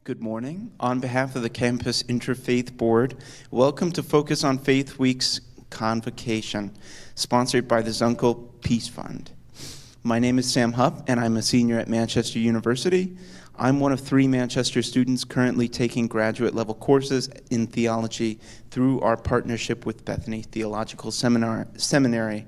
Good morning. On behalf of the Campus Interfaith Board, welcome to Focus on Faith Week's Convocation, sponsored by the Zunkel Peace Fund. My name is Sam Hupp, and I'm a senior at Manchester University. I'm one of 3 Manchester students currently taking graduate-level courses in theology through our partnership with Bethany Theological Seminary.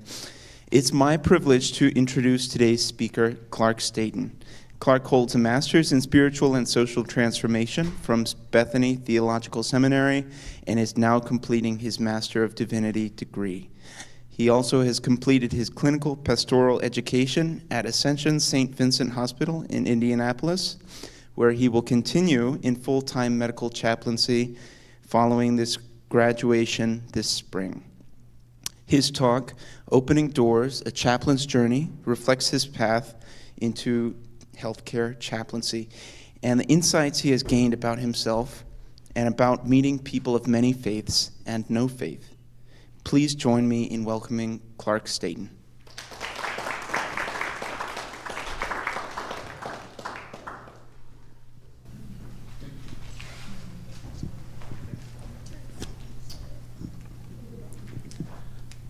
It's my privilege to introduce today's speaker, Clarke Staton. Clarke holds a master's in spiritual and social transformation from Bethany Theological Seminary and is now completing his Master of Divinity degree. He also has completed his clinical pastoral education at Ascension St. Vincent Hospital in Indianapolis, where he will continue in full-time medical chaplaincy following this graduation this spring. His talk, Opening Doors, A Chaplain's Journey, reflects his path into healthcare chaplaincy and the insights he has gained about himself and about meeting people of many faiths and no faith. Please join me in welcoming Clarke Staton.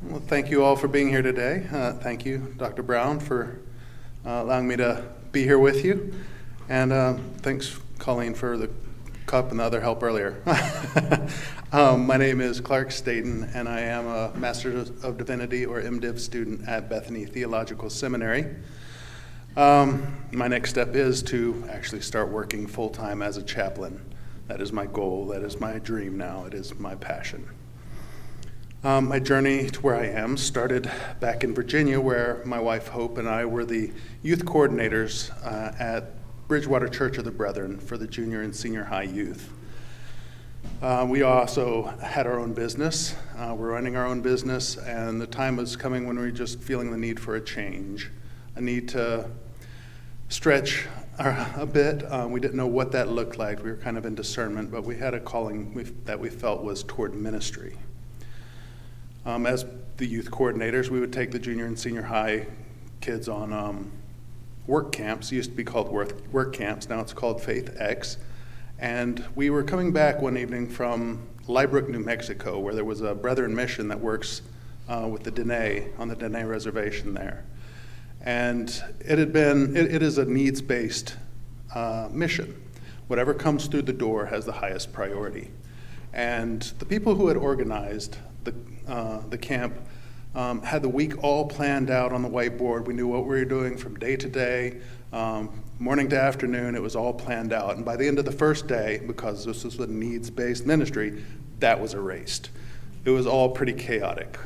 Well, thank you all for being here today. Thank you, Dr. Brown, for allowing me to be here with you. And thanks, Colleen, for the cup and the other help earlier. My name is Clarke Staton, and I am a Master of Divinity, or MDiv, student at Bethany Theological Seminary. My next step is to actually start working full-time as a chaplain. That is my goal. That is my dream now. It is my passion. My journey to where I am started back in Virginia, where my wife Hope and I were the youth coordinators at Bridgewater Church of the Brethren for the junior and senior high youth. We also had our own business. We're running our own business, and the time was coming when we were just feeling the need for a change, a need to stretch a bit. We didn't know what that looked like. We were kind of in discernment, but we had a calling that we felt was toward ministry. As the youth coordinators, we would take the junior and senior high kids on work camps. It used to be called work camps. Now it's called Faith X. And we were coming back one evening from Lybrook, New Mexico, where there was a Brethren mission that works with the Dene, on the Dene reservation there. And it is a needs-based mission. Whatever comes through the door has the highest priority. And the people who had organized the camp had the week all planned out on the whiteboard. We knew what we were doing from day to day, morning to afternoon. It was all planned out. And by the end of the first day, because this was a needs-based ministry, that was erased. It was all pretty chaotic.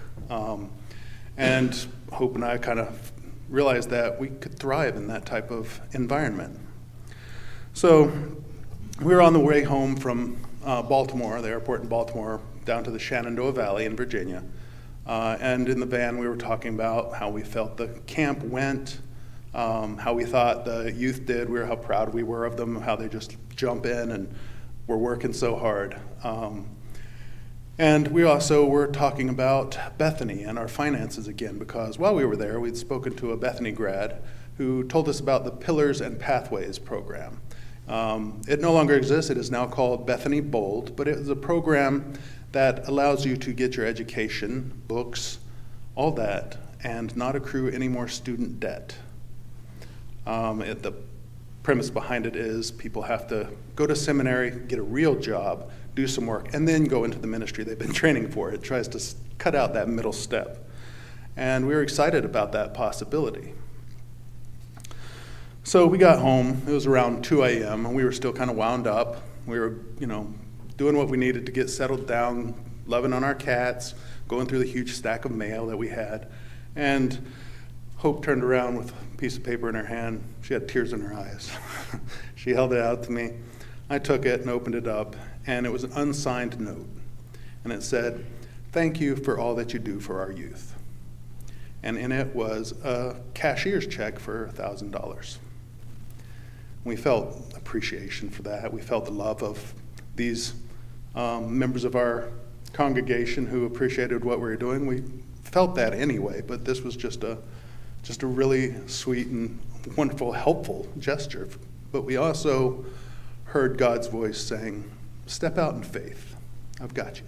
And Hope and I kind of realized that we could thrive in that type of environment. So we were on the way home from Baltimore, the airport in Baltimore, down to the Shenandoah Valley in Virginia. And in the van, we were talking about how we felt the camp went, how we thought the youth did, how proud we were of them, how they just jump in and were working so hard. And we also were talking about Bethany and our finances again, because while we were there, we'd spoken to a Bethany grad who told us about the Pillars and Pathways program. It no longer exists. It is now called Bethany Bold, but it is a program that allows you to get your education, books, all that, and not accrue any more student debt. The premise behind it is people have to go to seminary, get a real job, do some work, and then go into the ministry they've been training for. It tries to cut out that middle step. And we were excited about that possibility. So we got home. It was around 2 a.m., and we were still kind of wound up. We were, doing what we needed to get settled down, loving on our cats, going through the huge stack of mail that we had. And Hope turned around with a piece of paper in her hand. She had tears in her eyes. She held it out to me. I took it and opened it up, and it was an unsigned note. And it said, "Thank you for all that you do for our youth." And in it was a cashier's check for $1,000. We felt appreciation for that. We felt the love of these members of our congregation who appreciated what we were doing. We felt that anyway, but this was just a really sweet and wonderful, helpful gesture. But we also heard God's voice saying, "Step out in faith. I've got you."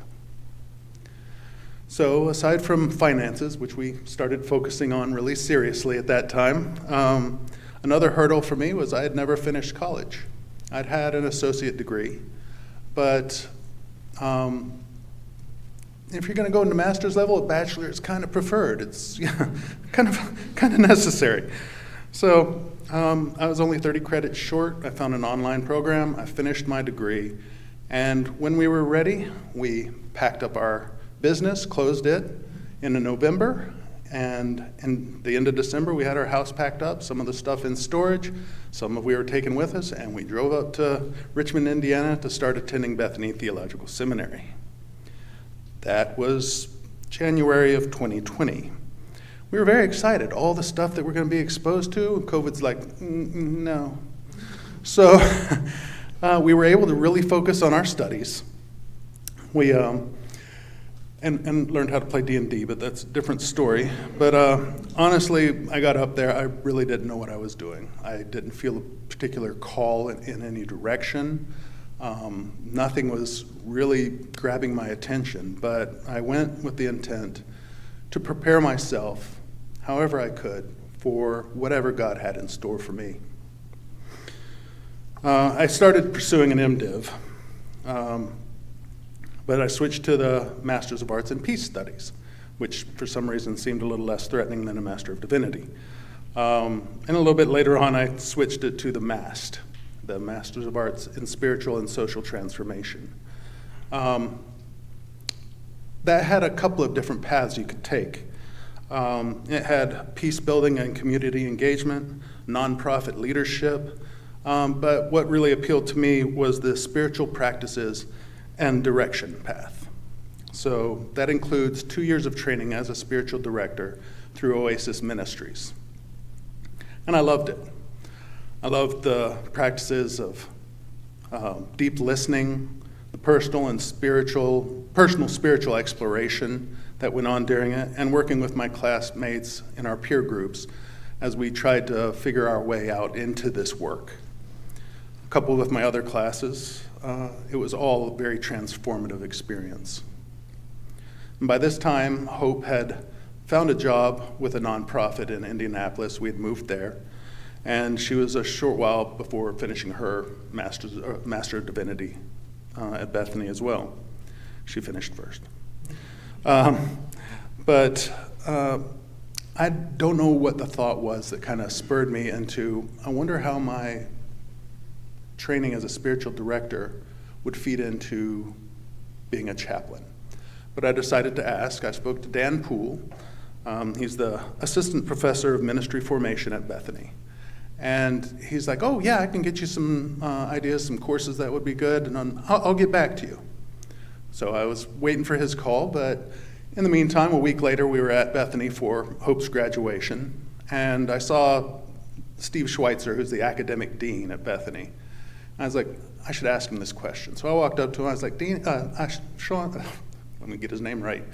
So aside from finances, which we started focusing on really seriously at that time, another hurdle for me was I had never finished college. I'd had an associate degree, but if you're going to go into master's level, a bachelor is kind of preferred. It's kind of necessary. So I was only 30 credits short. I found an online program. I finished my degree. And when we were ready, we packed up our business, closed it in November. And in the end of December, we had our house packed up, some of the stuff in storage, some of we were taking with us, and we drove up to Richmond, Indiana to start attending Bethany Theological Seminary. That was January of 2020. We were very excited. All the stuff that we're going to be exposed to, COVID's like, no. So we were able to really focus on our studies. We and learned how to play D&D, but that's a different story. But honestly, I got up there, I really didn't know what I was doing. I didn't feel a particular call in any direction. Nothing was really grabbing my attention, but I went with the intent to prepare myself however I could for whatever God had in store for me. I started pursuing an MDiv, but I switched to the Master's of Arts in Peace Studies, which for some reason seemed a little less threatening than a Master of Divinity. And a little bit later on, I switched it to the MAST, the Masters of Arts in Spiritual and Social Transformation. That had a couple of different paths you could take. It had peace building and community engagement, nonprofit leadership, but what really appealed to me was the spiritual practices and direction path. So that includes 2 years of training as a spiritual director through Oasis Ministries. And I loved it. I loved the practices of deep listening, the personal spiritual exploration that went on during it, and working with my classmates in our peer groups as we tried to figure our way out into this work. Coupled with my other classes, it was all a very transformative experience. And by this time, Hope had found a job with a nonprofit in Indianapolis. We had moved there, and she was a short while before finishing her Master of Divinity at Bethany as well. She finished first. But I don't know what the thought was that kind of spurred me into, I wonder how my training as a spiritual director would feed into being a chaplain. But I decided to ask. I spoke to Dan Poole. He's the assistant professor of ministry formation at Bethany. And he's like, "Oh yeah, I can get you some ideas, some courses that would be good, and I'll get back to you." So I was waiting for his call, but in the meantime, a week later, we were at Bethany for Hope's graduation, and I saw Steve Schweitzer, who's the academic dean at Bethany. I was like, I should ask him this question. So I walked up to him. I was like, Dean, Sean, let me get his name right.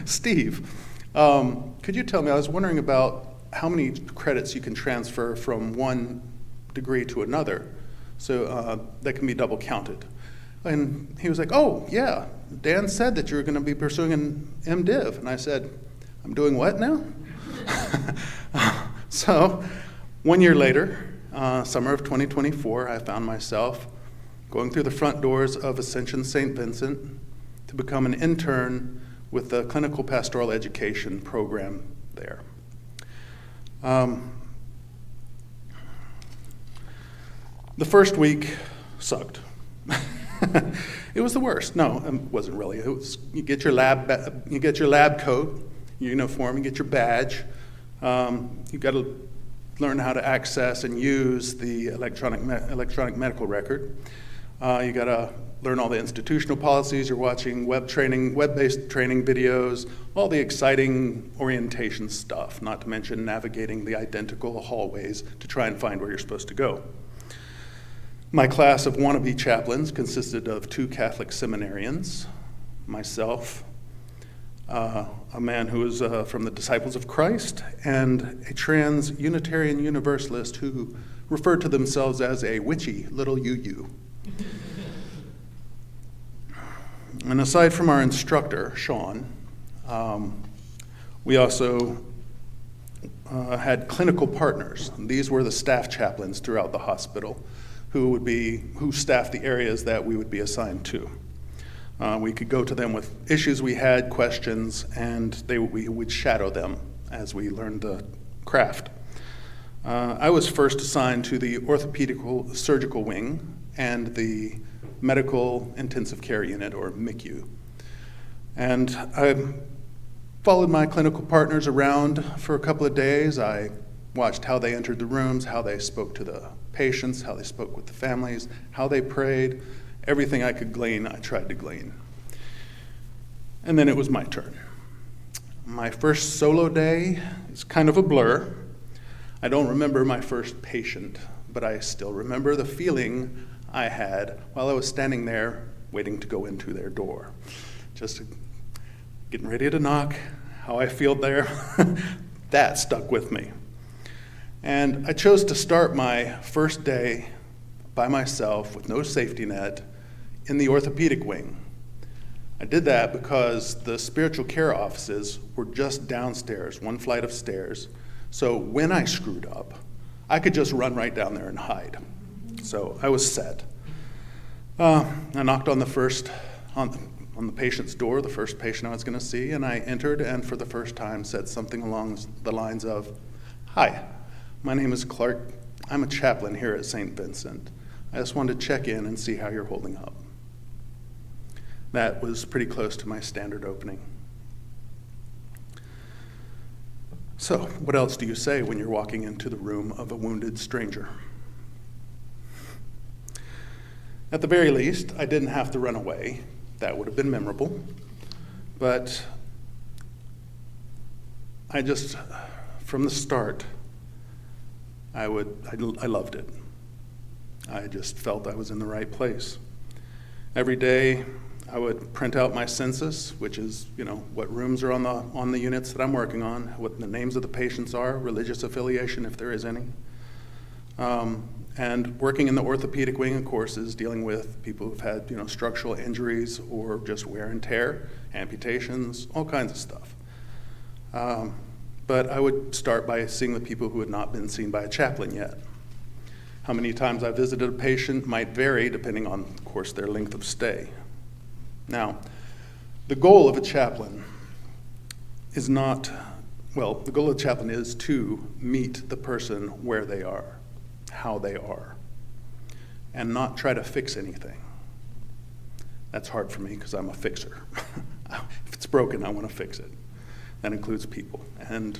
Steve, could you tell me, I was wondering about how many credits you can transfer from one degree to another so that can be double counted. And he was like, oh, yeah, Dan said that you were going to be pursuing an MDiv. And I said, I'm doing what now? So 1 year later, summer of 2024, I found myself going through the front doors of Ascension St. Vincent to become an intern with the clinical pastoral education program there. The first week sucked. It was the worst. No, it wasn't really. It was, you get your lab coat, your uniform, you get your badge. You've got to learn how to access and use the electronic medical record. You got to learn all the institutional policies. You're watching web-based training videos, all the exciting orientation stuff, not to mention navigating the identical hallways to try and find where you're supposed to go. My class of wannabe chaplains consisted of 2 Catholic seminarians, myself, a man who was from the Disciples of Christ, and a trans Unitarian Universalist who referred to themselves as a witchy little you. And aside from our instructor, Sean, we also had clinical partners. These were the staff chaplains throughout the hospital who staffed the areas that we would be assigned to. We could go to them with issues we had, questions, and we would shadow them as we learned the craft. I was first assigned to the orthopedic surgical wing and the medical intensive care unit, or MICU. And I followed my clinical partners around for a couple of days. I watched how they entered the rooms, how they spoke to the patients, how they spoke with the families, how they prayed. Everything I could glean, I tried to glean. And then it was my turn. My first solo day is kind of a blur. I don't remember my first patient, but I still remember the feeling I had while I was standing there waiting to go into their door. Just getting ready to knock, how I feel there, that stuck with me. And I chose to start my first day by myself with no safety net in the orthopedic wing. I did that because the spiritual care offices were just downstairs, one flight of stairs. So when I screwed up, I could just run right down there and hide. So I was set. I knocked on the patient's door, the first patient I was going to see, and I entered and for the first time said something along the lines of, "Hi, my name is Clarke. I'm a chaplain here at St. Vincent. I just wanted to check in and see how you're holding up." That was pretty close to my standard opening. So, what else do you say when you're walking into the room of a wounded stranger? At the very least, I didn't have to run away. That would have been memorable. But I just, from the start, I loved it. I just felt I was in the right place. Every day, I would print out my census, which is, what rooms are on the units that I'm working on, what the names of the patients are, religious affiliation, if there is any. And working in the orthopedic wing, of course, is dealing with people who've had, structural injuries or just wear and tear, amputations, all kinds of stuff. But I would start by seeing the people who had not been seen by a chaplain yet. How many times I visited a patient might vary depending on, of course, their length of stay. Now, the goal of a chaplain is to meet the person where they are, how they are, and not try to fix anything. That's hard for me because I'm a fixer. If it's broken, I want to fix it. That includes people, and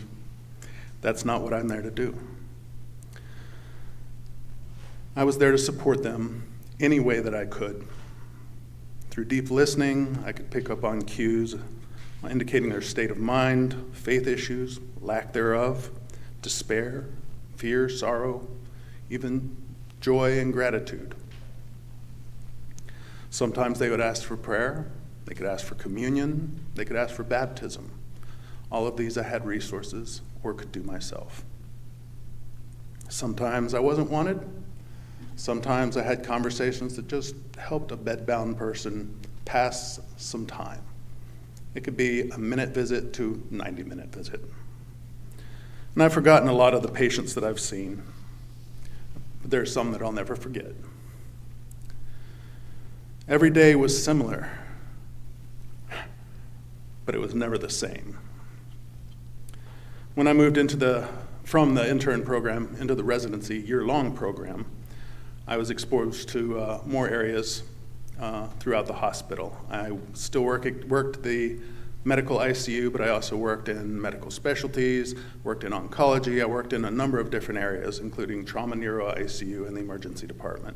that's not what I'm there to do. I was there to support them any way that I could. Through deep listening, I could pick up on cues indicating their state of mind, faith issues, lack thereof, despair, fear, sorrow, even joy and gratitude. Sometimes they would ask for prayer, they could ask for communion, they could ask for baptism. All of these I had resources or could do myself. Sometimes I wasn't wanted. Sometimes I had conversations that just helped a bedbound person pass some time. It could be a minute visit to 90-minute visit. And I've forgotten a lot of the patients that I've seen, but there are some that I'll never forget. Every day was similar, but it was never the same. When I moved from the intern program into the residency year-long program, I was exposed to more areas throughout the hospital. I still worked the medical ICU, but I also worked in medical specialties, worked in oncology. I worked in a number of different areas, including trauma neuro ICU and the emergency department.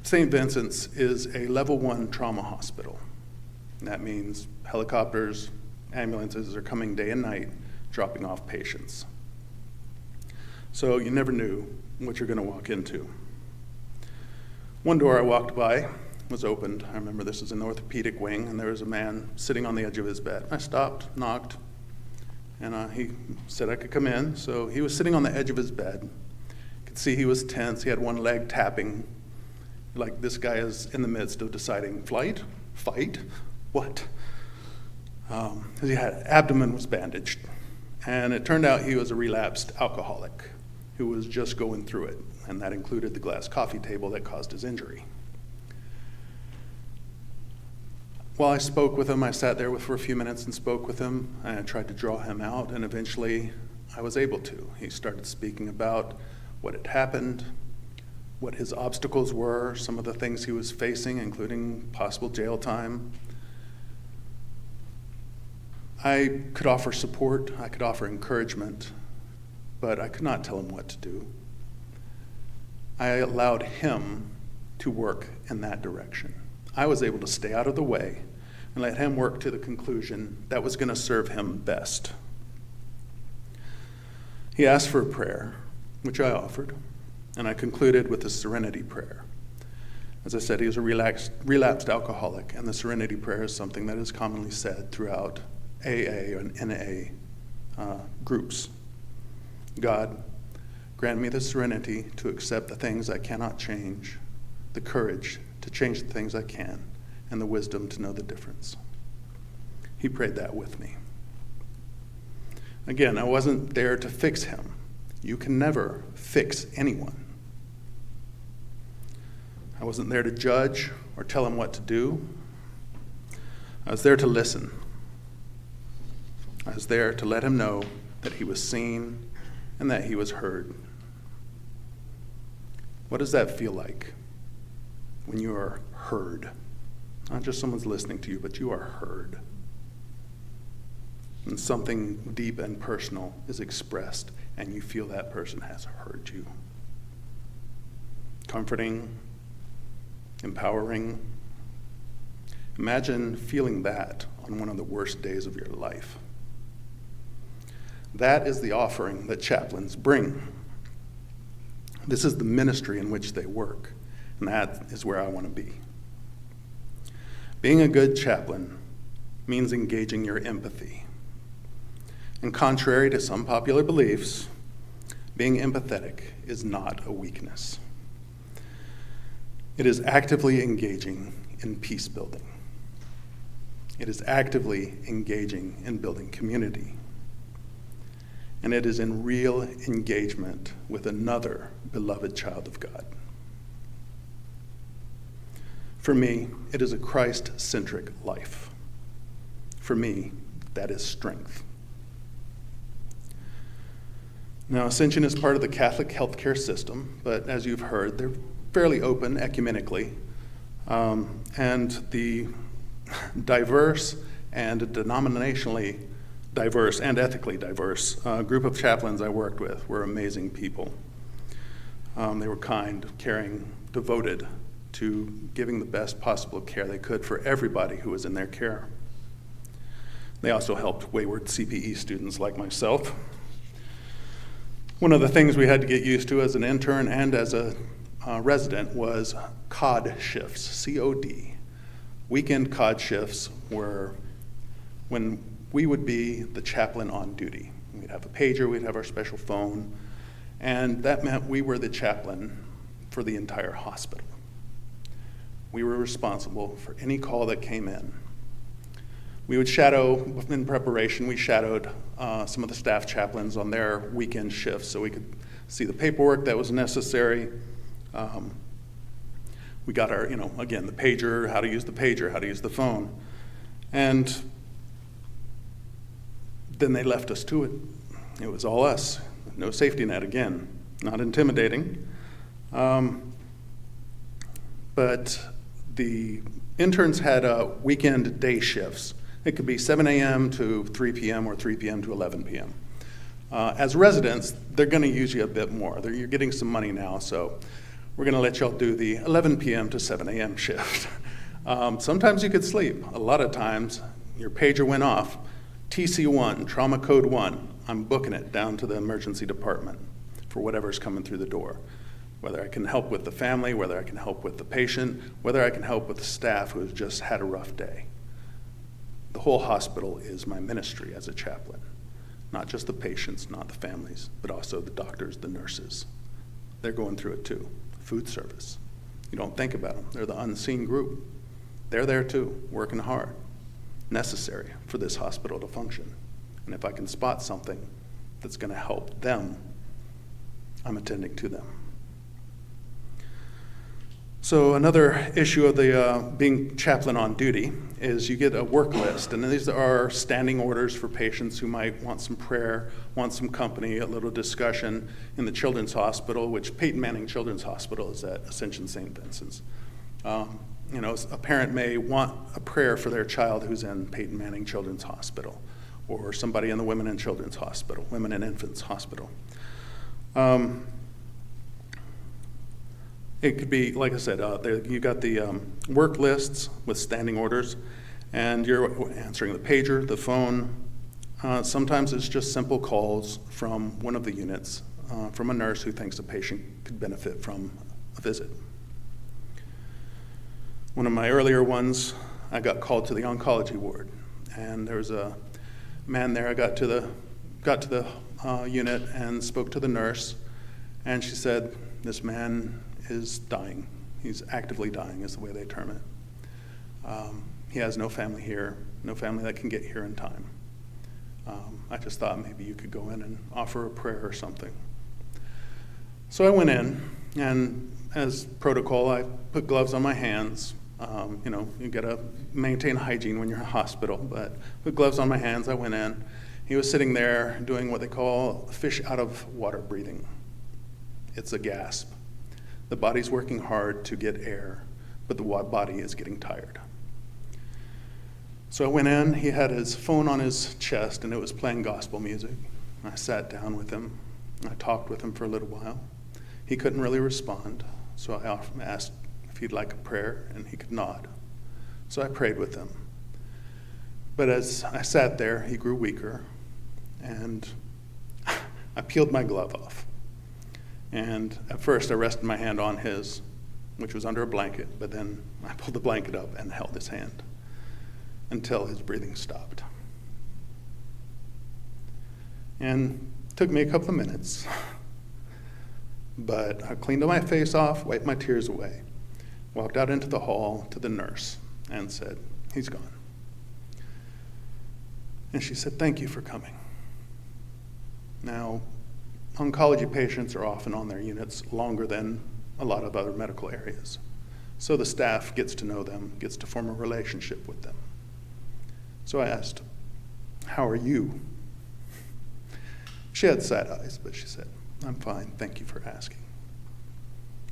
St. Vincent's is a level 1 trauma hospital. And that means helicopters, ambulances are coming day and night, dropping off patients. So you never knew what you're going to walk into. One door I walked by was opened. I remember this was in the orthopedic wing, and there was a man sitting on the edge of his bed. I stopped, knocked, and he said I could come in. So he was sitting on the edge of his bed. I could see he was tense. He had one leg tapping, like this guy is in the midst of deciding flight, fight, what? His abdomen was bandaged. And it turned out he was a relapsed alcoholic who was just going through it, and that included the glass coffee table that caused his injury. While I spoke with him, I sat there for a few minutes and spoke with him, and I tried to draw him out, and eventually I was able to. He started speaking about what had happened, what his obstacles were, some of the things he was facing, including possible jail time. I could offer support, I could offer encouragement, but I could not tell him what to do. I allowed him to work in that direction. I was able to stay out of the way and let him work to the conclusion that was going to serve him best. He asked for a prayer, which I offered, and I concluded with the Serenity Prayer. As I said, he was a relapsed alcoholic, and the Serenity Prayer is something that is commonly said throughout AA and NA groups. God, grant me the serenity to accept the things I cannot change, the courage to change the things I can, and the wisdom to know the difference. He prayed that with me. Again, I wasn't there to fix him. You can never fix anyone. I wasn't there to judge or tell him what to do. I was there to listen. I was there to let him know that he was seen and that he was heard. What does that feel like when you are heard? Not just someone's listening to you, but you are heard. And something deep and personal is expressed, and you feel that person has heard you. Comforting, empowering. Imagine feeling that on one of the worst days of your life. That is the offering that chaplains bring. This is the ministry in which they work, and that is where I want to be. Being a good chaplain means engaging your empathy. And contrary to some popular beliefs, being empathetic is not a weakness. It is actively engaging in peace building. It is actively engaging in building community. And it is in real engagement with another beloved child of God. For me, it is a Christ-centric life. For me, that is strength. Now, Ascension is part of the Catholic healthcare system, but as you've heard, they're fairly open ecumenically. And the diverse and denominationally diverse and ethically diverse group of chaplains I worked with were amazing people. They were kind, caring, devoted to giving the best possible care they could for everybody who was in their care. They also helped wayward CPE students like myself. One of the things we had to get used to as an intern and as a resident was COD shifts, C-O-D. Weekend COD shifts were when we would be the chaplain on duty. We'd have a pager, we'd have our special phone, and that meant we were the chaplain for the entire hospital. We were responsible for any call that came in. We would shadow, in preparation, we shadowed some of the staff chaplains on their weekend shifts so we could see the paperwork that was necessary. We got our, again, the pager, how to use the pager, how to use the phone. And then they left us to it. It was all us. No safety net again. Not intimidating. But the interns had weekend day shifts. It could be 7 a.m. to 3 p.m. or 3 p.m. to 11 p.m. As residents, they're going to use you a bit more. You're getting some money now, so we're going to let y'all do the 11 p.m. to 7 a.m. shift. Sometimes you could sleep. A lot of times, your pager went off. TC1, trauma code 1, I'm booking it down to the emergency department for whatever's coming through the door. whether I can help with the family, whether I can help with the patient, whether I can help with the staff who has just had a rough day. The whole hospital is my ministry as a chaplain. Not just the patients, not the families, but also the doctors, the nurses. They're going through it too. Food service. You don't think about them. They're the unseen group. They're there too, working hard, necessary for this hospital to function. And if I can spot something that's going to help them, I'm attending to them. So another issue of the being chaplain on duty is you get a work list, and these are standing orders for patients who might want some prayer, want some company, a little discussion in the Children's Hospital, which Peyton Manning Children's Hospital is at Ascension St. Vincent's. A parent may want a prayer for their child who's in Peyton Manning Children's Hospital, or somebody in the Women and Children's Hospital, Women and Infants Hospital. It could be, like I said, you got the work lists with standing orders, and you're answering the pager, the phone. Sometimes it's just simple calls from one of the units, from a nurse who thinks a patient could benefit from a visit. One of my earlier ones, I got called to the oncology ward, and there was a man there. I got to the unit and spoke to the nurse, and she said, "This man is dying. He's actively dying," is the way they term it. He has no family here, no family that can get here in time. I just thought maybe you could go in and offer a prayer or something. So I went in, and as protocol, I put gloves on my hands. You gotta maintain hygiene when you're in a hospital, but put gloves on my hands. I went in. He was sitting there doing what they call fish out of water breathing. It's a gasp. The body's working hard to get air, but the body is getting tired. So I went in. He had his phone on his chest, and it was playing gospel music. I sat down with him. I talked with him for a little while. He couldn't really respond, so I asked if he'd like a prayer, and he could nod. So I prayed with him. But as I sat there, he grew weaker, and I peeled my glove off. And at first, I rested my hand on his, which was under a blanket, but then I pulled the blanket up and held his hand until his breathing stopped. And it took me a couple of minutes, but I cleaned my face off, wiped my tears away, walked out into the hall to the nurse and said, "He's gone." And she said, "Thank you for coming." Now, oncology patients are often on their units longer than a lot of other medical areas. So the staff gets to know them, gets to form a relationship with them. So I asked, "How are you?" She had sad eyes, but she said, "I'm fine, thank you for asking."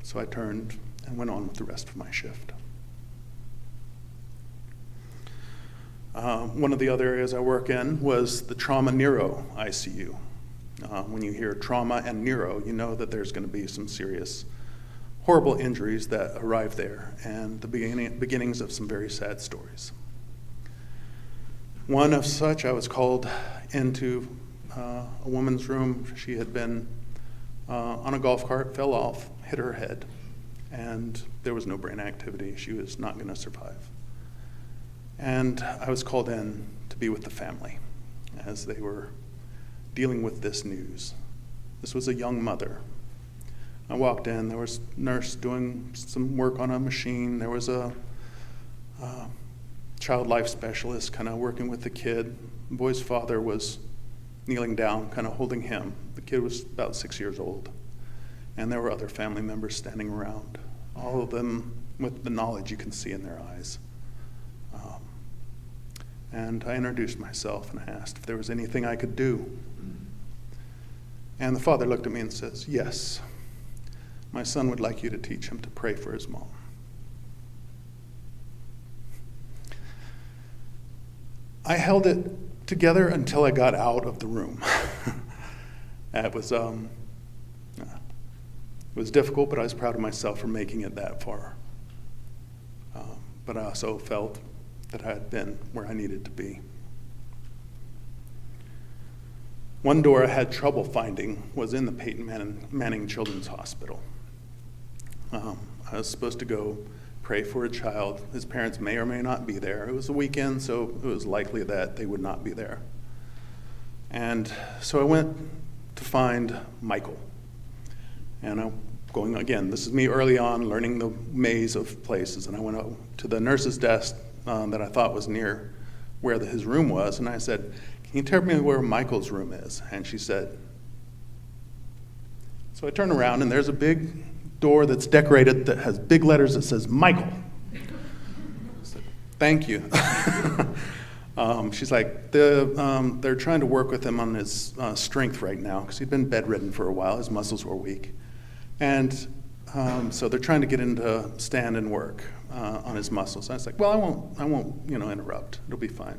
So I turned and went on with the rest of my shift. One of the other areas I work in was the trauma neuro ICU. When you hear trauma and neuro, you know that there's going to be some serious, horrible injuries that arrive there, and the beginnings of some very sad stories. One of such, I was called into a woman's room. She had been on a golf cart, fell off, hit her head, and there was no brain activity. She was not going to survive. And I was called in to be with the family as they were dealing with this news. This was a young mother. I walked in, there was a nurse doing some work on a machine. There was a child life specialist kind of working with the kid. The boy's father was kneeling down, kind of holding him. The kid was about 6 years old. And there were other family members standing around, all of them with the knowledge you can see in their eyes. And I introduced myself and I asked if there was anything I could do. And the father looked at me and says, "Yes, my son would like you to teach him to pray for his mom." I held it together until I got out of the room. It was difficult, but I was proud of myself for making it that far. But I also felt that I had been where I needed to be. One door I had trouble finding was in the Peyton Manning Children's Hospital. I was supposed to go pray for a child. His parents may or may not be there. It was a weekend, so it was likely that they would not be there. And so I went to find Michael. And I'm going, again, this is me early on, learning the maze of places. And I went up to the nurse's desk that I thought was near where his room was. And I said, "Can you tell me where Michael's room is?" And she said. So I turn around, and there's a big door that's decorated that has big letters that says Michael. I said, "Thank you." She's like, they're trying to work with him on his strength right now because he'd been bedridden for a while. His muscles were weak. And so they're trying to get him to stand and work on his muscles. And I was like, "Well, I won't interrupt. It'll be fine."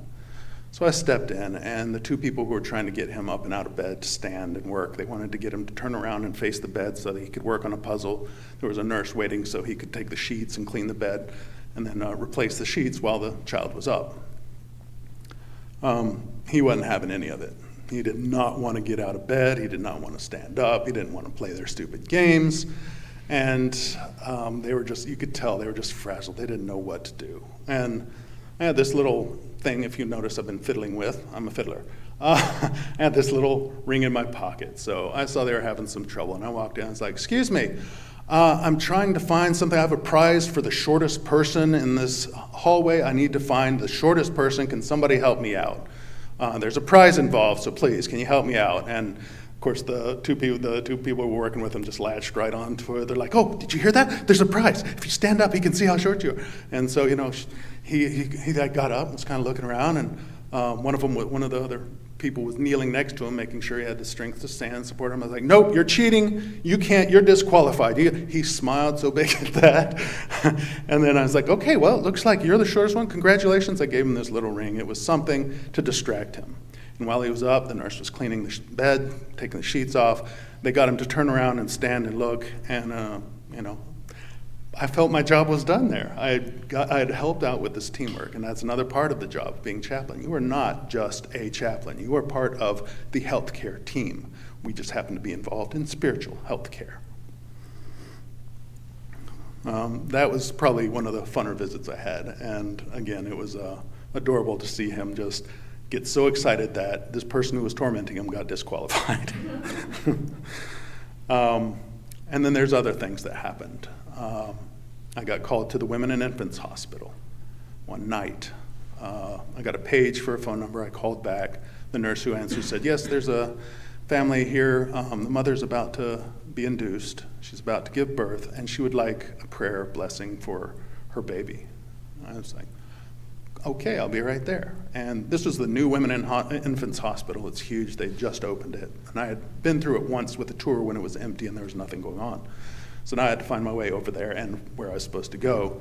So I stepped in, and the two people who were trying to get him up and out of bed to stand and work, they wanted to get him to turn around and face the bed so that he could work on a puzzle. There was a nurse waiting so he could take the sheets and clean the bed and then replace the sheets while the child was up. He wasn't having any of it. He did not want to get out of bed. He did not want to stand up. He didn't want to play their stupid games. And they were just, you could tell they were just frazzled. They didn't know what to do. And I had this little thing, if you notice, I've been fiddling with. I'm a fiddler. I had this little ring in my pocket. So I saw they were having some trouble. And I walked in and I was like, "Excuse me, I'm trying to find something. I have a prize for the shortest person in this hallway. I need to find the shortest person. Can somebody help me out? There's a prize involved, so please, can you help me out?" And of course, the two people who were working with him just latched right on to it. They're like, "Oh, did you hear that? There's a prize. If you stand up, he can see how short you are." And so, he got up and was kind of looking around, and one of the other people was kneeling next to him, making sure he had the strength to stand and support him. I was like, "Nope, you're cheating. You can't. You're disqualified." He smiled so big at that. And then I was like, "Okay, well, it looks like you're the shortest one. Congratulations." I gave him this little ring. It was something to distract him. And while he was up, the nurse was cleaning the bed, taking the sheets off. They got him to turn around and stand and look. And, I felt my job was done there. I had helped out with this teamwork, and that's another part of the job of being chaplain. You are not just a chaplain. You are part of the healthcare team. We just happen to be involved in spiritual healthcare. That was probably one of the funner visits I had. And again, it was adorable to see him just get so excited that this person who was tormenting him got disqualified. And then there's other things that happened. I got called to the Women and Infants Hospital one night. I got a page for a phone number. I called back. The nurse who answered said, "Yes, there's a family here. The mother's about to be induced. She's about to give birth, and she would like a prayer blessing for her baby." I was like, "Okay, I'll be right there." And this was the new Women and Infants Hospital. It's huge. They just opened it. And I had been through it once with a tour when it was empty and there was nothing going on. So now I had to find my way over there and where I was supposed to go.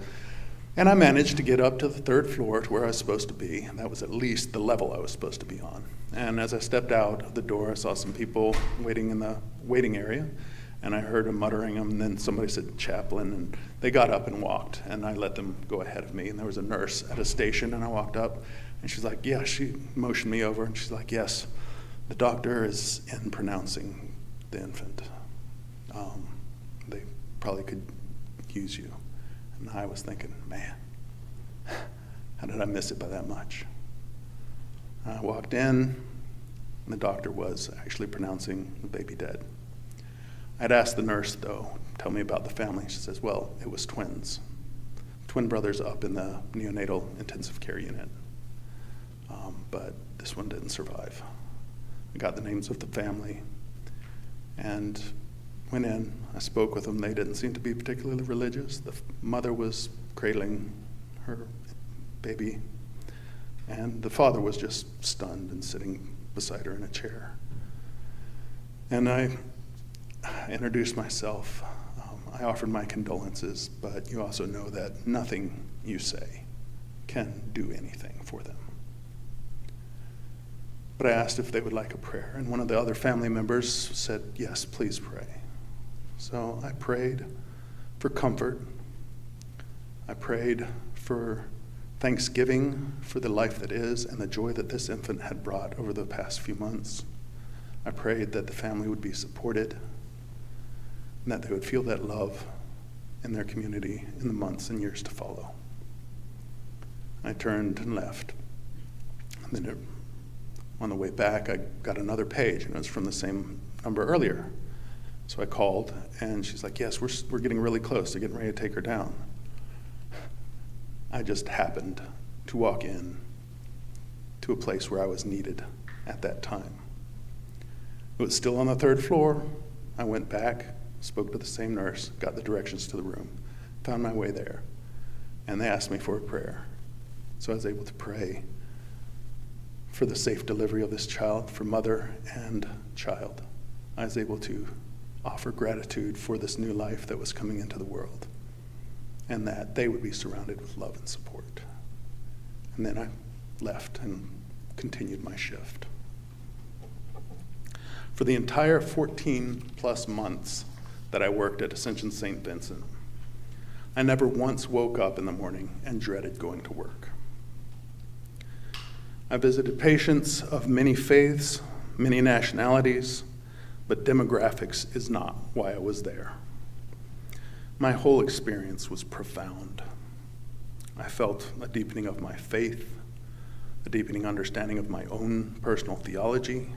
And I managed to get up to the third floor to where I was supposed to be. And that was at least the level I was supposed to be on. And as I stepped out of the door, I saw some people waiting in the waiting area. And I heard them muttering, and then somebody said, "Chaplain," and they got up and walked, and I let them go ahead of me. And there was a nurse at a station, and I walked up, and she's like, "Yeah," she motioned me over, and she's like, "Yes, the doctor is in pronouncing the infant. They probably could use you." And I was thinking, man, how did I miss it by that much? I walked in, and the doctor was actually pronouncing the baby dead. I'd asked the nurse, though, tell me about the family. She says, "Well, it was twins. Twin brothers up in the neonatal intensive care unit. But this one didn't survive." I got the names of the family and went in. I spoke with them. They didn't seem to be particularly religious. The mother was cradling her baby, and the father was just stunned and sitting beside her in a chair. And I introduced myself. I offered my condolences, but you also know that nothing you say can do anything for them. But I asked if they would like a prayer, and one of the other family members said, "Yes, please pray." So I prayed for comfort. I prayed for thanksgiving for the life that is and the joy that this infant had brought over the past few months. I prayed that the family would be supported and that they would feel that love in their community in the months and years to follow. I turned and left. And then on the way back, I got another page, and it was from the same number earlier. So I called, and she's like, yes, we're getting really close to getting ready to take her down. I just happened to walk in to a place where I was needed at that time. It was still on the 3rd floor. I went back, spoke to the same nurse, got the directions to the room, found my way there, and they asked me for a prayer. So I was able to pray for the safe delivery of this child, for mother and child. I was able to offer gratitude for this new life that was coming into the world, and that they would be surrounded with love and support. And then I left and continued my shift. For the entire 14 plus months that I worked at Ascension St. Vincent, I never once woke up in the morning and dreaded going to work. I visited patients of many faiths, many nationalities, but demographics is not why I was there. My whole experience was profound. I felt a deepening of my faith, a deepening understanding of my own personal theology,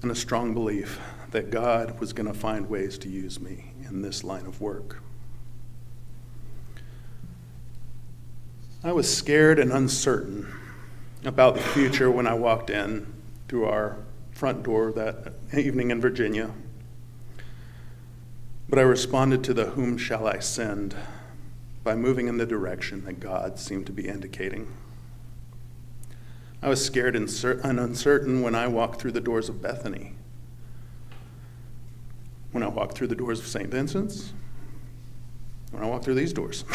and a strong belief that God was going to find ways to use me in this line of work. I was scared and uncertain about the future when I walked in through our front door that evening in Virginia. But I responded to the "whom shall I send" by moving in the direction that God seemed to be indicating. I was scared and uncertain when I walked through the doors of Bethany, when I walked through the doors of St. Vincent's, when I walk through these doors.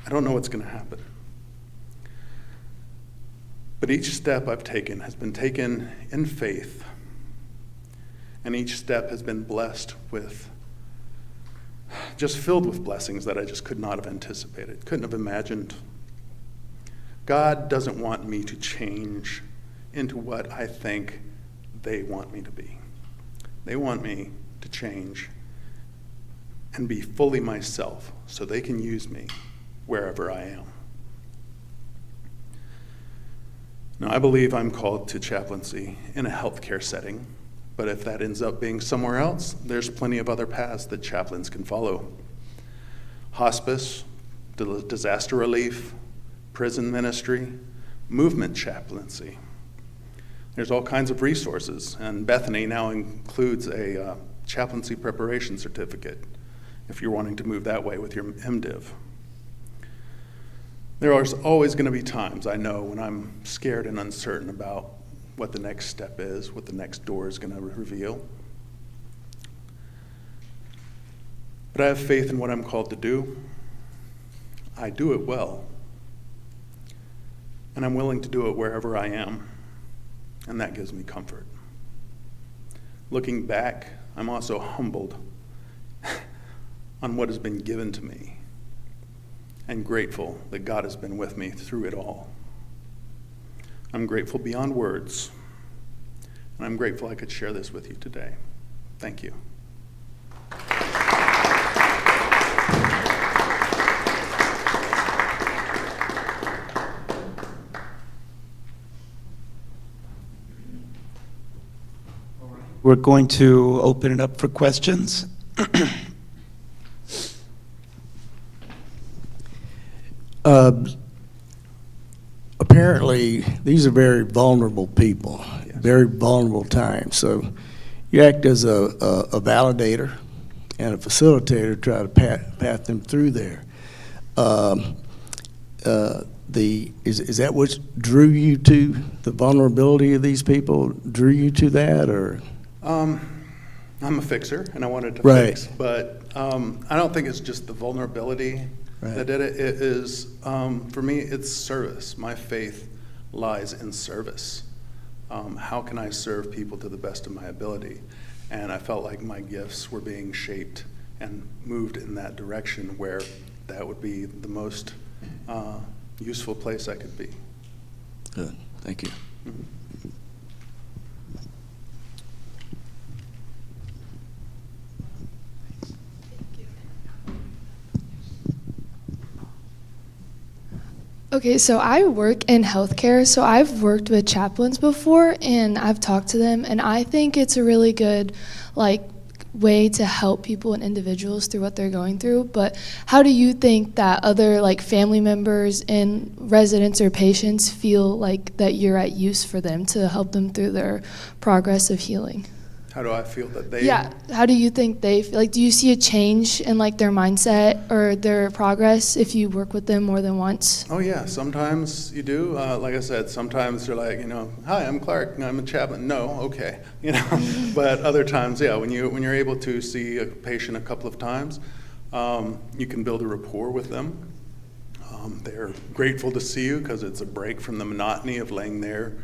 I don't know what's going to happen. But each step I've taken has been taken in faith, and each step has been blessed with, just filled with blessings that I just could not have anticipated, couldn't have imagined. God doesn't want me to change into what I think they want me to be. They want me to change and be fully myself so they can use me wherever I am. Now, I believe I'm called to chaplaincy in a healthcare setting, but if that ends up being somewhere else, there's plenty of other paths that chaplains can follow. Hospice, disaster relief, prison ministry, movement chaplaincy. There's all kinds of resources, and Bethany now includes a chaplaincy preparation certificate if you're wanting to move that way with your MDiv. There are always going to be times, I know, when I'm scared and uncertain about what the next step is, what the next door is going to reveal. But I have faith in what I'm called to do. I do it well. And I'm willing to do it wherever I am. And that gives me comfort. Looking back, I'm also humbled on what has been given to me, and grateful that God has been with me through it all. I'm grateful beyond words, and I'm grateful I could share this with you today. Thank you. We're going to open it up for questions. Apparently, these are very vulnerable people, Yes. very vulnerable times. So you act as a validator and a facilitator to try to path them through there. Is that what drew you to the vulnerability of these people? Drew you to that, or? I'm a fixer, and I wanted to Right. fix, but I don't think it's just the vulnerability that did it. It is, for me, it's service. My faith lies in service. How can I serve people to the best of my ability? And I felt like my gifts were being shaped and moved in that direction where that would be the most useful place I could be. Good, thank you. Mhm. Okay, so I work in healthcare, so I've worked with chaplains before, and I've talked to them, and I think it's a really good, way to help people and individuals through what they're going through. But how do you think that other, family members and residents or patients feel like that you're at use for them to help them through their progress of healing? How do I feel that they... Yeah, how do you think they feel? Do you see a change in their mindset or their progress if you work with them more than once? Oh yeah, sometimes you do. Like I said, sometimes you're like, hi, I'm Clarke, I'm a chaplain. No, okay, But other times, yeah, when you're able to see a patient a couple of times, you can build a rapport with them. They're grateful to see you because it's a break from the monotony of laying there,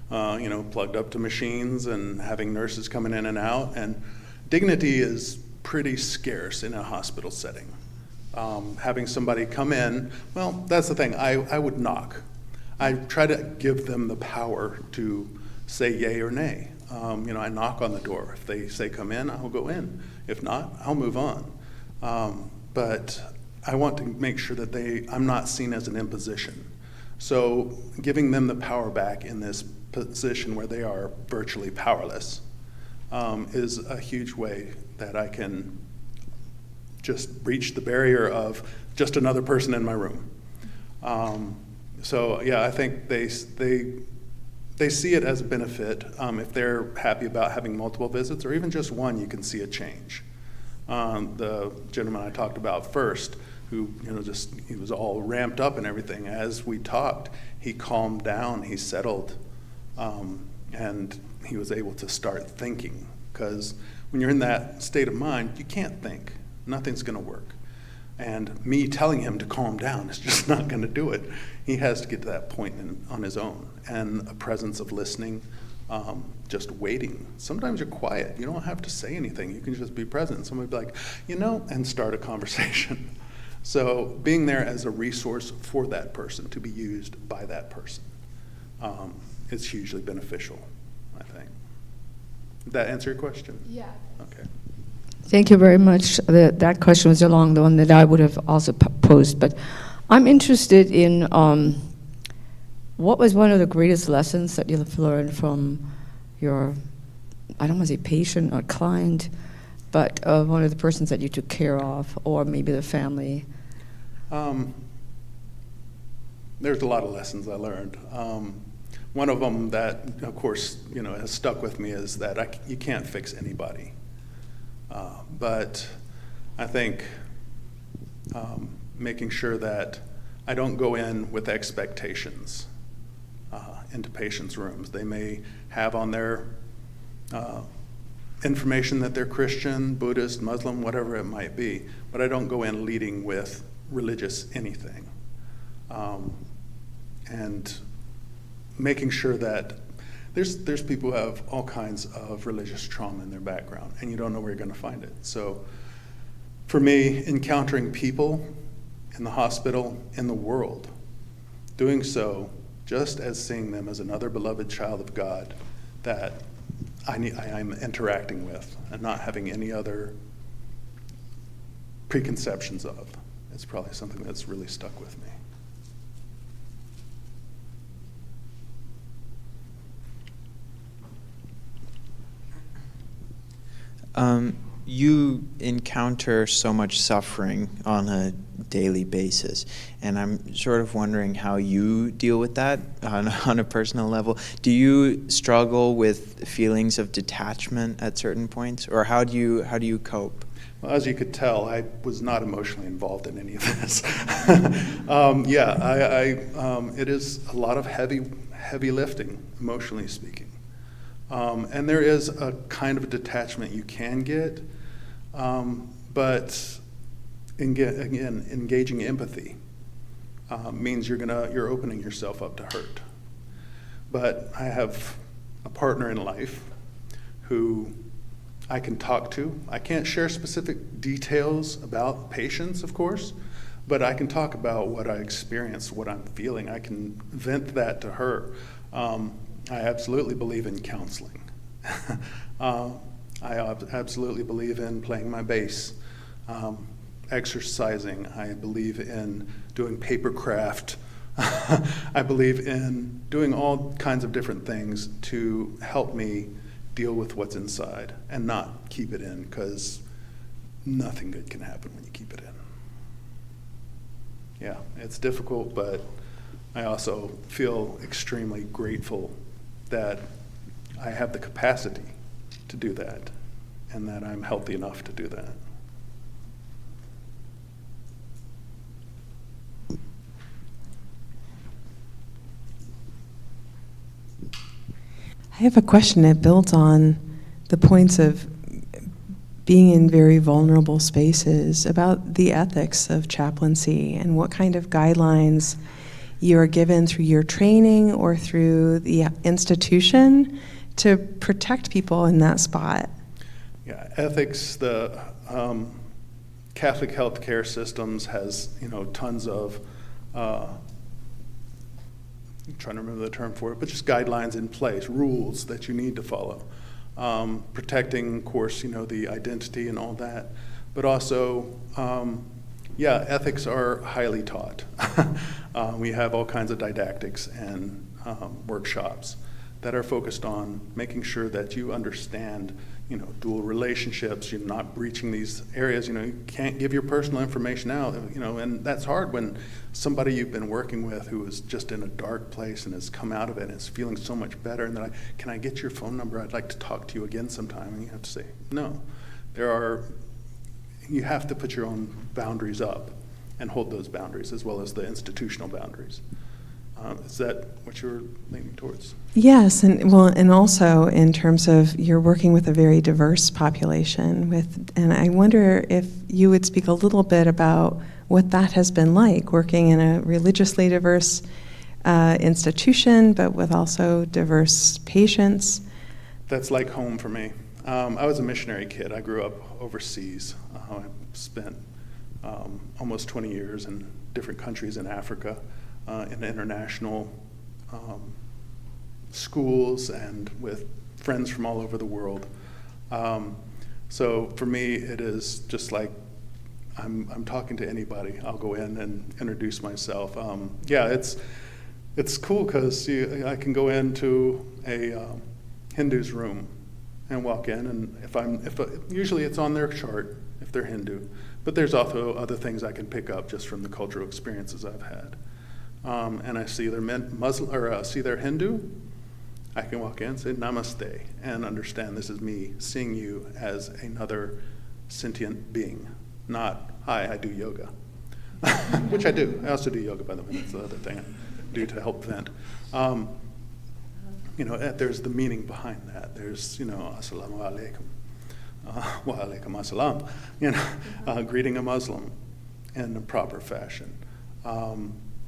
plugged up to machines and having nurses coming in and out. And dignity is pretty scarce in a hospital setting. Having somebody come in, well, that's the thing, I would knock. I try to give them the power to say yay or nay. I knock on the door. If they say come in, I'll go in. If not, I'll move on. But I want to make sure that I'm not seen as an imposition. So giving them the power back in this position where they are virtually powerless is a huge way that I can just breach the barrier of just another person in my room. So yeah, I think they see it as a benefit. If they're happy about having multiple visits or even just one, you can see a change. The gentleman I talked about first, who he was all ramped up and everything, as we talked, he calmed down, he settled, and he was able to start thinking. Because when you're in that state of mind, you can't think. Nothing's going to work. And me telling him to calm down is just not going to do it. He has to get to that point on his own. And a presence of listening, just waiting. Sometimes you're quiet. You don't have to say anything. You can just be present. Somebody will be like, and start a conversation. So being there as a resource for that person, to be used by that person, is hugely beneficial, I think. Did that answer your question? Yeah. Okay. Thank you very much. That question was along the one that I would have also posed, but I'm interested in what was one of the greatest lessons that you've learned from your, I don't want to say patient or client, but one of the persons that you took care of, or maybe the family? There's a lot of lessons I learned. One of them that, of course, has stuck with me is that you can't fix anybody. But I think making sure that I don't go in with expectations into patients' rooms. They may have on their information that they're Christian, Buddhist, Muslim, whatever it might be, but I don't go in leading with religious anything. And making sure that there's people who have all kinds of religious trauma in their background, and you don't know where you're going to find it. So for me, encountering people in the hospital, in the world, doing so just as seeing them as another beloved child of God that I'm interacting with and not having any other preconceptions of. It's probably something that's really stuck with me. You encounter so much suffering on a daily basis, and I'm sort of wondering how you deal with that on a personal level. Do you struggle with feelings of detachment at certain points, or how do you cope? Well, as you could tell, I was not emotionally involved in any of this. It is a lot of heavy lifting, emotionally speaking. And there is a kind of detachment you can get, but again, engaging empathy means you're opening yourself up to hurt. But I have a partner in life who I can talk to. I can't share specific details about patients, of course, but I can talk about what I experienced, what I'm feeling. I can vent that to her. I absolutely believe in counseling. I absolutely believe in playing my bass, exercising. I believe in doing paper craft I believe in doing all kinds of different things to help me deal with what's inside and not keep it in, because nothing good can happen when you keep it in. Yeah, it's difficult, but I also feel extremely grateful that I have the capacity to do that and that I'm healthy enough to do that. I have a question that builds on the points of being in very vulnerable spaces, about the ethics of chaplaincy and what kind of guidelines you are given through your training or through the institution to protect people in that spot. Yeah, ethics, the Catholic healthcare systems has, tons of, I'm trying to remember the term for it, but just guidelines in place, rules that you need to follow. Protecting, of course, the identity and all that. But also, ethics are highly taught. We have all kinds of didactics and workshops that are focused on making sure that you understand, dual relationships, you're not breaching these areas, you can't give your personal information out, and that's hard when somebody you've been working with who is just in a dark place and has come out of it and is feeling so much better, and then can I get your phone number? I'd like to talk to you again sometime. And you have to say, no. You have to put your own boundaries up and hold those boundaries as well as the institutional boundaries. Is that what you're leaning towards? Yes, and also in terms of you're working with a very diverse population and I wonder if you would speak a little bit about what that has been like, working in a religiously diverse institution, but with also diverse patients. That's like home for me. I was a missionary kid. I grew up overseas. I spent almost 20 years in different countries in Africa. In international schools and with friends from all over the world. So for me, it is just like I'm talking to anybody. I'll go in and introduce myself. It's cool because I can go into a Hindu's room and walk in, and usually it's on their chart if they're Hindu, but there's also other things I can pick up just from the cultural experiences I've had. And I see see they're Hindu, I can walk in and say namaste and understand this is me seeing you as another sentient being, not, hi, I do yoga, which I do. I also do yoga, by the way. That's the other thing I do to help vent. There's the meaning behind that. There's, assalamu alaikum, wa alaikum assalam, greeting a Muslim in a proper fashion.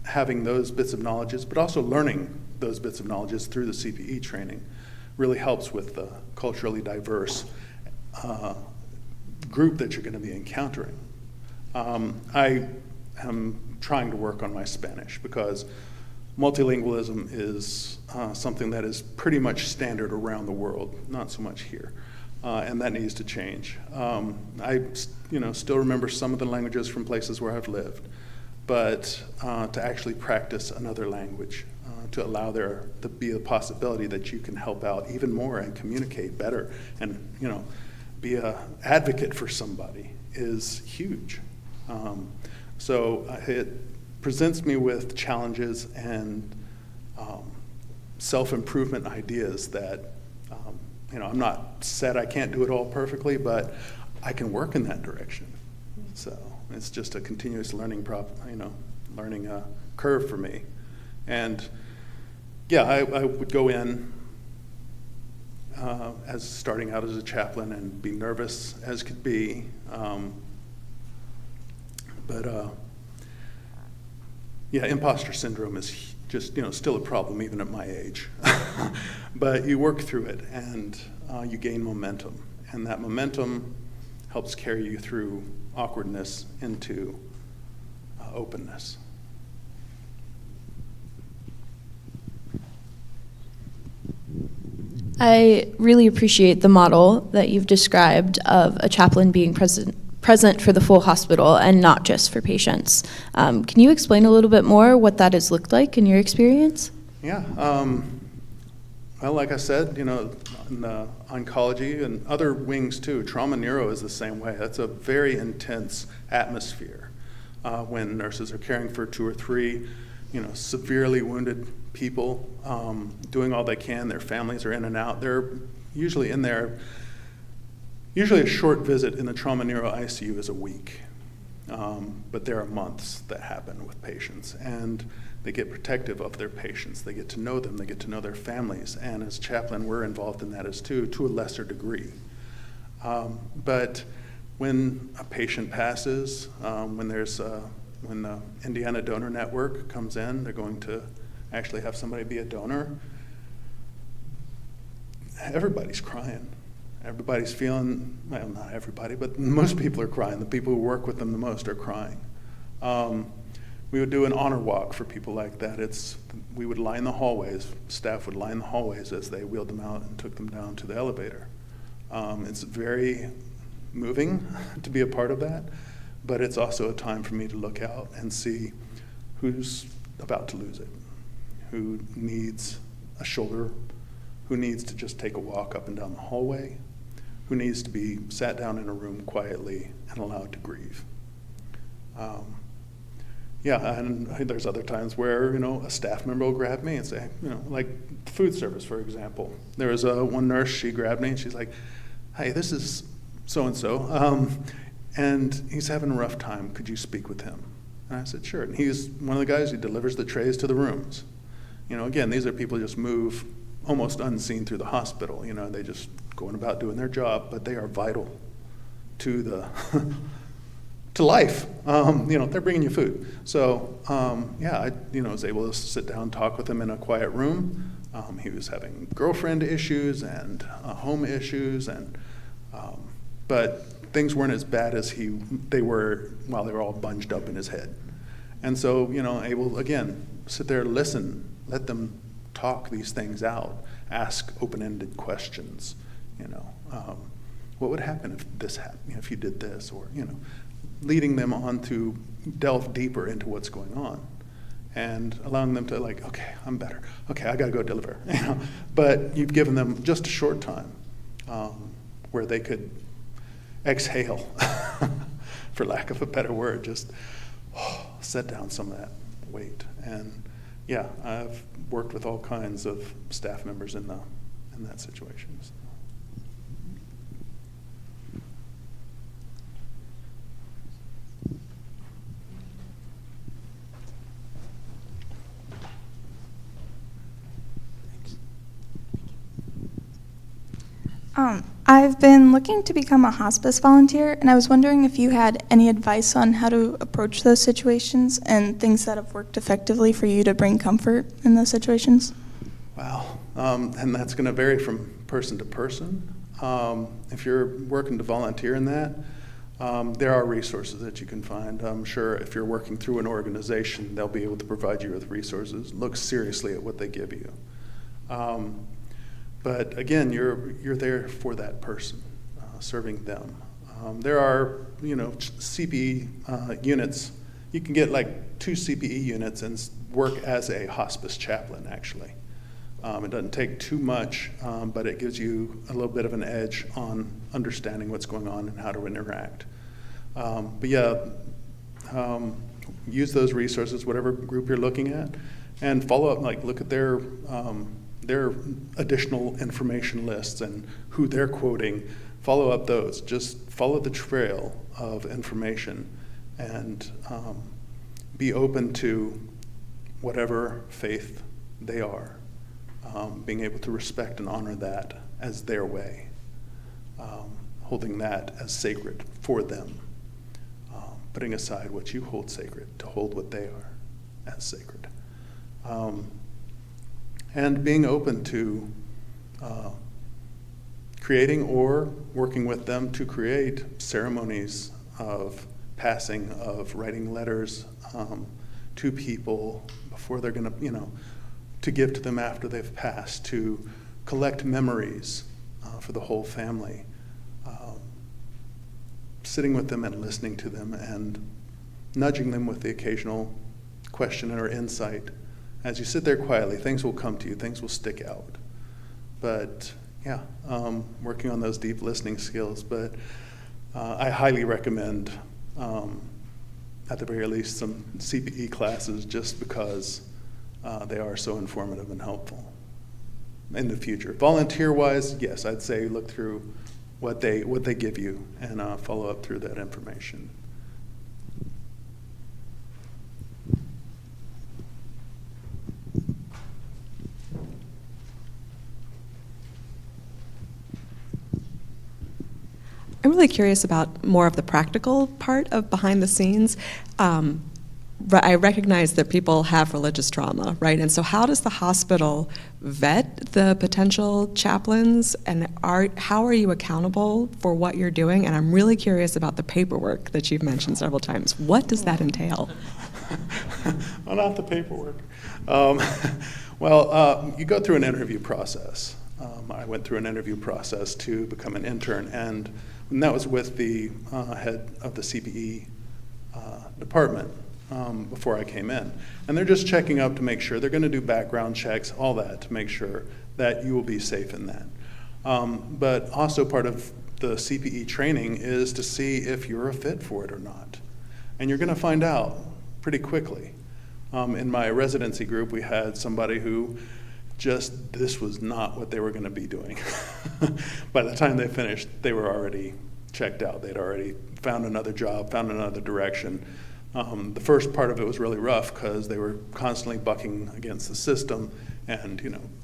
Having those bits of knowledges, but also learning those bits of knowledges through the CPE training really helps with the culturally diverse group that you're going to be encountering. I am trying to work on my Spanish because multilingualism is something that is pretty much standard around the world, not so much here. And that needs to change. I still remember some of the languages from places where I've lived, but to actually practice another language, to allow there to be a possibility that you can help out even more and communicate better and be an advocate for somebody is huge. So it presents me with challenges and self-improvement ideas that I'm not said I can't do it all perfectly, but I can work in that direction. So it's just a continuous learning curve for me. And I would go in as starting out as a chaplain and be nervous as could be. Imposter syndrome is just still a problem even at my age. But you work through it and you gain momentum, and that momentum helps carry you through awkwardness into openness. I really appreciate the model that you've described of a chaplain being present present for the full hospital and not just for patients. Can you explain a little bit more what that has looked like in your experience? Yeah. Well, like I said, in oncology and other wings too, trauma neuro is the same way. That's a very intense atmosphere when nurses are caring for 2 or 3, severely wounded people, doing all they can. Their families are in and out. They're usually in there. Usually a short visit in the trauma neuro ICU is a week, but there are months that happen with patients, and they get protective of their patients. They get to know them. They get to know their families, and as chaplain, we're involved in that as too, to a lesser degree. But when a patient passes, when the Indiana Donor Network comes in, they're going to actually have somebody be a donor. Everybody's crying. Everybody's feeling, well, not everybody, but most people are crying. The people who work with them the most are crying. We would do an honor walk for people like that. We would line the hallways, staff would line the hallways as they wheeled them out and took them down to the elevator. It's very moving to be a part of that, but it's also a time for me to look out and see who's about to lose it, who needs a shoulder, who needs to just take a walk up and down the hallway, who needs to be sat down in a room quietly and allowed to grieve. And there's other times where, a staff member will grab me and say, like food service, for example. There was one nurse, she grabbed me and she's like, "Hey, this is so-and-so, and he's having a rough time. Could you speak with him?" And I said, "Sure." And he's one of the guys who delivers the trays to the rooms. Again, these are people who just move almost unseen through the hospital. They just going about doing their job, but they are vital to the to life. They're bringing you food. So I was able to sit down and talk with him in a quiet room. He was having girlfriend issues and home issues, and but things weren't as bad as they were while they were all bunged up in his head. And so able again sit there, listen, let them talk these things out, ask open-ended questions. What would happen if this happened? If you did this, or leading them on to delve deeper into what's going on, and allowing them to okay, I'm better. Okay, I got to go deliver. But you've given them just a short time where they could exhale, for lack of a better word, just set down some of that weight. And I've worked with all kinds of staff members in that situation. So. I've been looking to become a hospice volunteer, and I was wondering if you had any advice on how to approach those situations and things that have worked effectively for you to bring comfort in those situations. Wow, and that's going to vary from person to person. If you're working to volunteer in that, there are resources that you can find. I'm sure if you're working through an organization, they'll be able to provide you with resources. Look seriously at what they give you. But again, you're there for that person, serving them. There are, CPE units. You can get 2 CPE units and work as a hospice chaplain, actually. It doesn't take too much, but it gives you a little bit of an edge on understanding what's going on and how to interact. Use those resources, whatever group you're looking at, and follow up, look at their additional information lists and who they're quoting. Follow up those. Just follow the trail of information, and be open to whatever faith they are, being able to respect and honor that as their way, holding that as sacred for them, putting aside what you hold sacred to hold what they are as sacred. And being open to creating or working with them to create ceremonies of passing, of writing letters to people before they're going to give to them after they've passed, to collect memories for the whole family. sitting with them and listening to them and nudging them with the occasional question or insight. As you sit there quietly, things will come to you, things will stick out. But yeah, working on those deep listening skills. But I highly recommend, at the very least, some CPE classes, just because they are so informative and helpful in the future. Volunteer-wise, yes, I'd say look through what they give you and follow up through that information. I'm really curious about more of the practical part of behind the scenes. I recognize that people have religious trauma, right? And so how does the hospital vet the potential chaplains, and how are you accountable for what you're doing? And I'm really curious about the paperwork that you've mentioned several times. What does that entail? Well, not the paperwork. Well, you go through an interview process. I went through an interview process to become an intern, and that was with the head of the CPE department before I came in. And they're just checking up to make sure. They're going to do background checks, all that, to make sure that you will be safe in that. But also part of the CPE training is to see if you're a fit for it or not. And you're going to find out pretty quickly. In my residency group, we had somebody who this was not what they were going to be doing. By the time they finished, they were already checked out. They'd already found another job, found another direction. The first part of it was really rough because they were constantly bucking against the system and,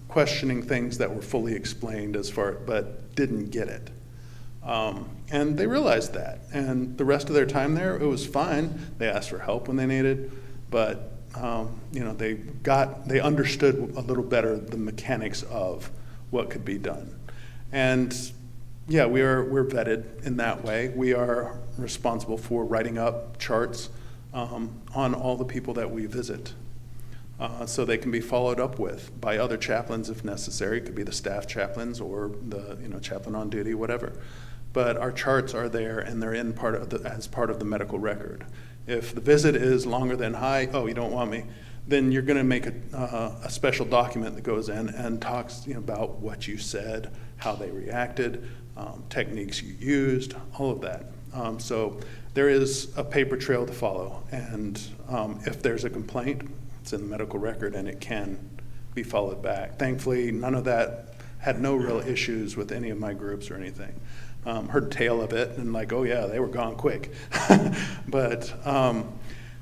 questioning things that were fully explained but didn't get it. And they realized that. And the rest of their time there, it was fine. They asked for help when they needed, but they understood a little better the mechanics of what could be done. And yeah, we're vetted in that way. We are responsible for writing up charts on all the people that we visit, so they can be followed up with by other chaplains if necessary. It could be the staff chaplains or the chaplain on duty, whatever. But our charts are there, and they're in as part of the medical record. If the visit is longer than hi, oh, you don't want me, then you're going to make a special document that goes in and talks about what you said, how they reacted, techniques you used, all of that. So there is a paper trail to follow, and if there's a complaint, it's in the medical record and it can be followed back. Thankfully, none of that had no real issues with any of my groups or anything. Heard tale of it and oh yeah, they were gone quick. But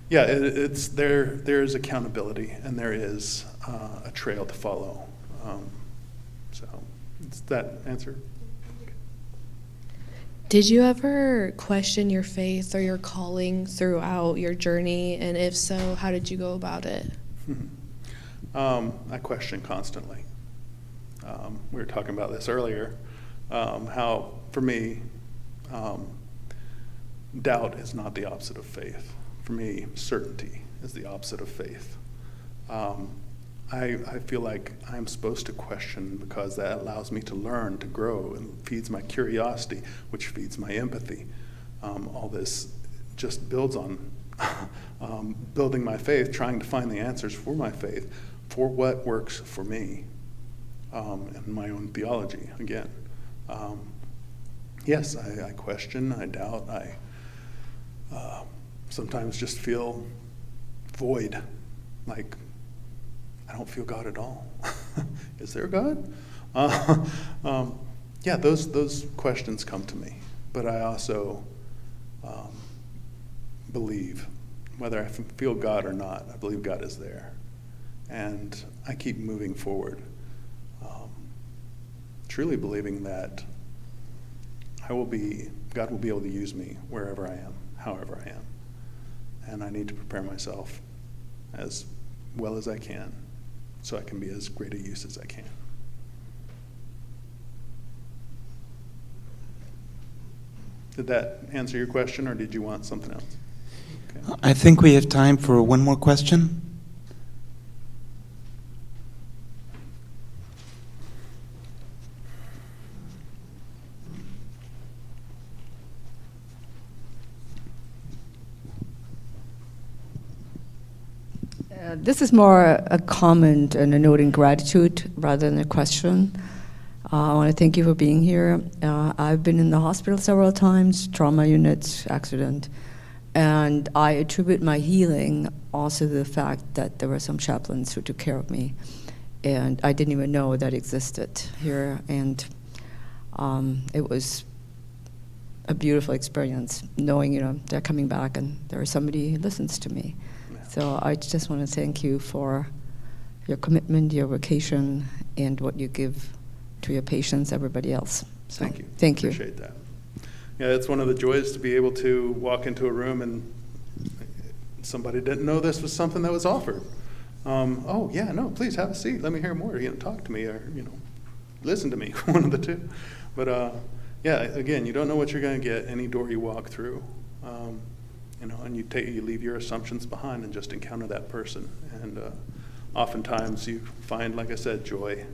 yeah, it's there's accountability and there is a trail to follow. So does that answer? Did you ever question your faith or your calling throughout your journey? And if so, how did you go about it? I question constantly. We were talking about this earlier, how for me, doubt is not the opposite of faith. For me, certainty is the opposite of faith. I feel like I'm supposed to question because that allows me to learn, to grow, and feeds my curiosity, which feeds my empathy. All this just builds on building my faith, trying to find the answers for my faith, for what works for me, and my own theology, again. Yes, I question, I doubt, I sometimes just feel void, like I don't feel God at all. Is there a God? Yeah, those questions come to me, but I also believe, whether I feel God or not, I believe God is there, and I keep moving forward, truly believing that God will be able to use me wherever I am, however I am, and I need to prepare myself as well as I can so I can be as great a use as I can. Did that answer your question, or did you want something else? Okay. I think we have time for one more question. This is more a comment and a note in gratitude rather than a question. I want to thank you for being here. I've been in the hospital several times, trauma units, accident, and I attribute my healing also to the fact that there were some chaplains who took care of me, and I didn't even know that existed here, and it was a beautiful experience knowing, they're coming back and there's somebody who listens to me. Yeah. So I just want to thank you for your commitment, your vocation, and what you give to your patients, everybody else. So, thank you. Thank you. Appreciate that. Yeah, it's one of the joys to be able to walk into a room and somebody didn't know this was something that was offered. Oh, yeah, no, please have a seat. Let me hear more. Talk to me or, listen to me, one of the two. But, yeah, again, you don't know what you're going to get any door you walk through. And you leave your assumptions behind and just encounter that person. And oftentimes you find, like I said, joy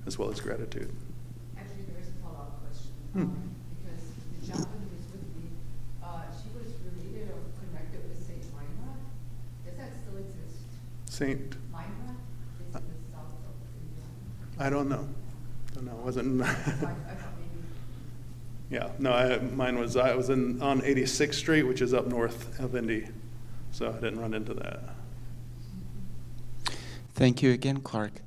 as well as gratitude. Actually, there is a follow-up question. Because the chaplain who was with me, she was related or connected with St. Meinrad. Does that still exist? Saint Meinrad? It's in the south of India. I don't know. It wasn't. I thought maybe. Yeah, no, I was on 86th Street, which is up north of Indy, so I didn't run into that. Thank you again, Clarke.